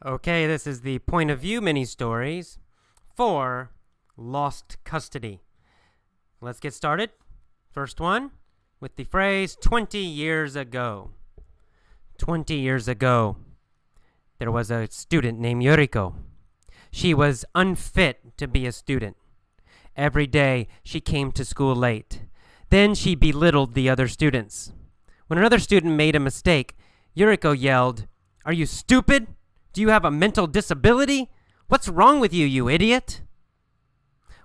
Okay, this is the point of view mini stories for lost custody. Let's get started. First one with the phrase 20 years ago. 20 years ago, there was a student named Yuriko. She was unfit to be a student. Every day she came to school late. Then she belittled the other students. When another student made a mistake, Yuriko yelled, "Are you stupid? Do you have a mental disability? What's wrong with you, you idiot?"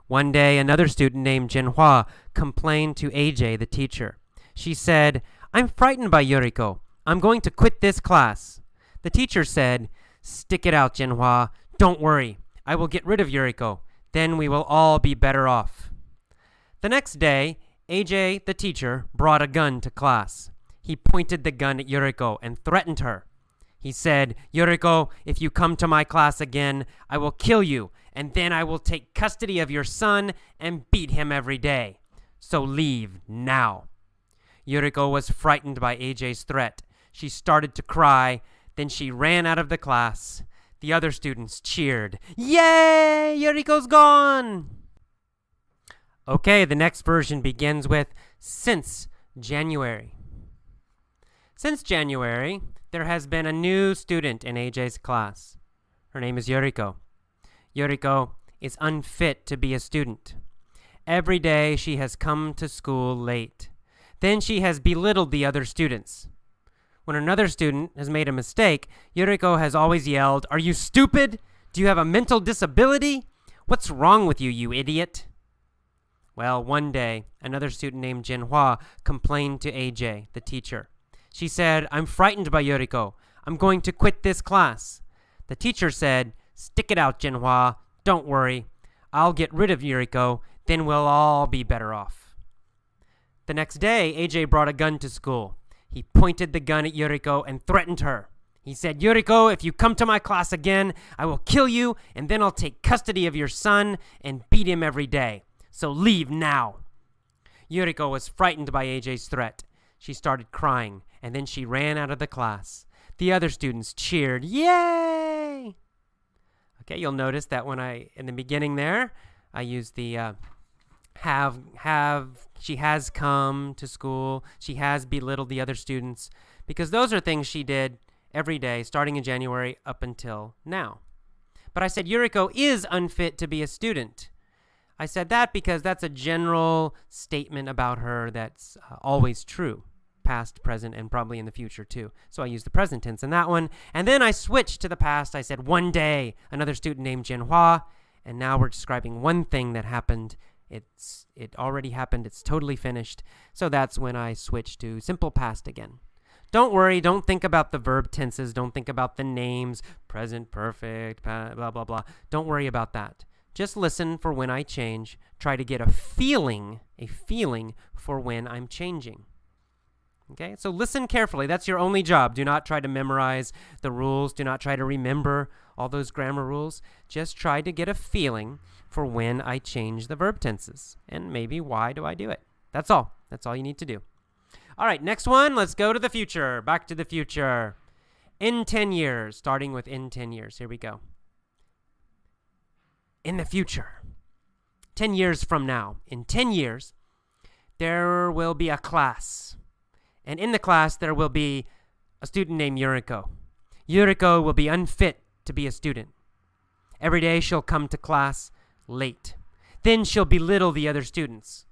One day, another student named Jinhua complained to AJ, the teacher. She said, "I'm frightened by Yuriko. I'm going to quit this class." The teacher said, "Stick it out, Jinhua. Don't worry. I will get rid of Yuriko. Then we will all be better off." The next day, AJ, the teacher, brought a gun to class. He pointed the gun at Yuriko and threatened her. He said, "Yuriko, if you come to my class again, I will kill you, and then I will take custody of your son and beat him every day. So leave now." Yuriko was frightened by AJ's threat. She started to cry, then she ran out of the class. The other students cheered. "Yay! Yuriko's gone!" Okay, the next version begins with since January. Since January, there has been a new student in AJ's class. Her name is Yuriko. Yuriko is unfit to be a student. Every day she has come to school late. Then she has belittled the other students. When another student has made a mistake, Yuriko has always yelled, "Are you stupid? Do you have a mental disability? What's wrong with you, you idiot?" Well, one day, another student named Jinhua complained to AJ, the teacher. She said, "I'm frightened by Yuriko. I'm going to quit this class." The teacher said, "Stick it out, Jinhua. Don't worry. I'll get rid of Yuriko. Then we'll all be better off." The next day, AJ brought a gun to school. He pointed the gun at Yuriko and threatened her. He said, "Yuriko, if you come to my class again, I will kill you, and then I'll take custody of your son and beat him every day. So leave now." Yuriko was frightened by AJ's threat. She started crying, and then she ran out of the class. The other students cheered, "Yay!" Okay, you'll notice that in the beginning there, I used the she has come to school, she has belittled the other students, because those are things she did every day, starting in January up until now. But I said Yuriko is unfit to be a student. I said that because that's a general statement about her that's always true. Past, present, and probably in the future too. So I used the present tense in that one. And then I switched to the past. I said, one day, another student named Jinhua. And now we're describing one thing that happened. It already happened. It's totally finished. So that's when I switched to simple past again. Don't worry. Don't think about the verb tenses. Don't think about the names. Present, perfect, blah, blah, blah. Don't worry about that. Just listen for when I change. Try to get a feeling for when I'm changing. Okay, so listen carefully. That's your only job. Do not try to memorize the rules. Do not try to remember all those grammar rules. Just try to get a feeling for when I change the verb tenses. And maybe why do I do it? That's all. That's all you need to do. All right, next one. Let's go to the future. Back to the future. In 10 years, starting with in 10 years. Here we go. In the future. 10 years from now. In 10 years, there will be a class. And in the class, there will be a student named Yuriko. Yuriko will be unfit to be a student. Every day she'll come to class late. Then she'll belittle the other students.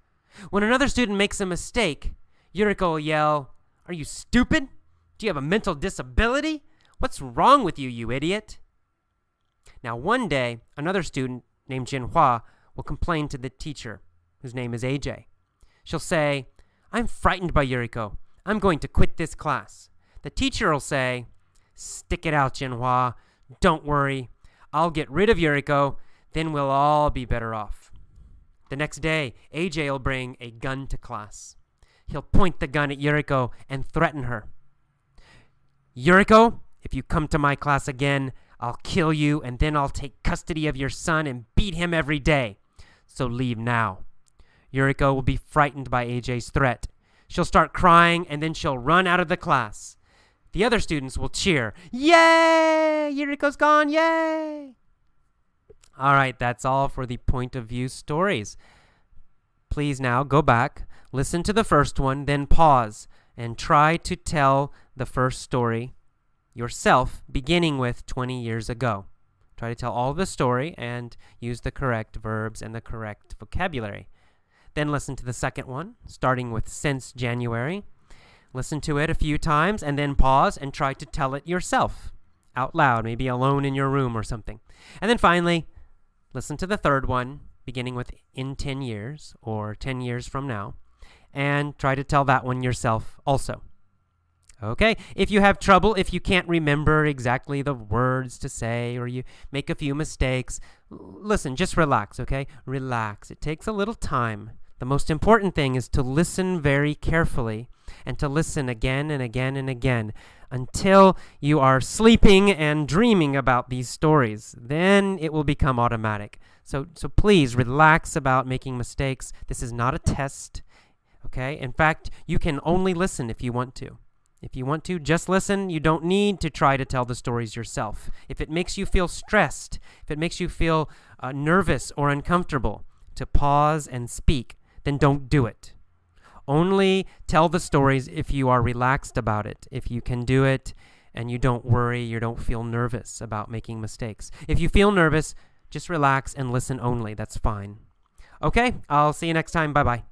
When another student makes a mistake, Yuriko will yell, "Are you stupid? Do you have a mental disability? What's wrong with you, you idiot?" Now, one day, another student named Jinhua will complain to the teacher, whose name is AJ. She'll say, "I'm frightened by Yuriko. I'm going to quit this class." The teacher will say, "Stick it out, Jinhua. Don't worry. I'll get rid of Yuriko. Then we'll all be better off." The next day, AJ will bring a gun to class. He'll point the gun at Yuriko and threaten her. "Yuriko, if you come to my class again, I'll kill you, and then I'll take custody of your son and beat him every day. So leave now." Yuriko will be frightened by AJ's threat. She'll start crying, and then she'll run out of the class. the other students will cheer. Yay! Yuriko's gone, yay! All right, that's all for the point of view stories. Please now go back, listen to the first one, then pause and try to tell the first story yourself, beginning with 20 years ago. Try to tell all of the story and use the correct verbs and the correct vocabulary. Then listen to the second one, starting with since January. Listen to it a few times and then pause and try to tell it yourself out loud, maybe alone in your room or something. And then finally, listen to the third one, beginning with in 10 years or 10 years from now, and try to tell that one yourself also. Okay, if you have trouble, if you can't remember exactly the words to say or you make a few mistakes, listen, just relax, okay? Relax. It takes a little time. The most important thing is to listen very carefully and to listen again and again and again until you are sleeping and dreaming about these stories. Then it will become automatic. So please relax about making mistakes. This is not a test, okay? In fact, you can only listen if you want to. If you want to, just listen. You don't need to try to tell the stories yourself. If it makes you feel stressed, if it makes you feel nervous or uncomfortable to pause and speak, then don't do it. Only tell the stories if you are relaxed about it, if you can do it and you don't worry, you don't feel nervous about making mistakes. If you feel nervous, just relax and listen only. That's fine. Okay, I'll see you next time. Bye-bye.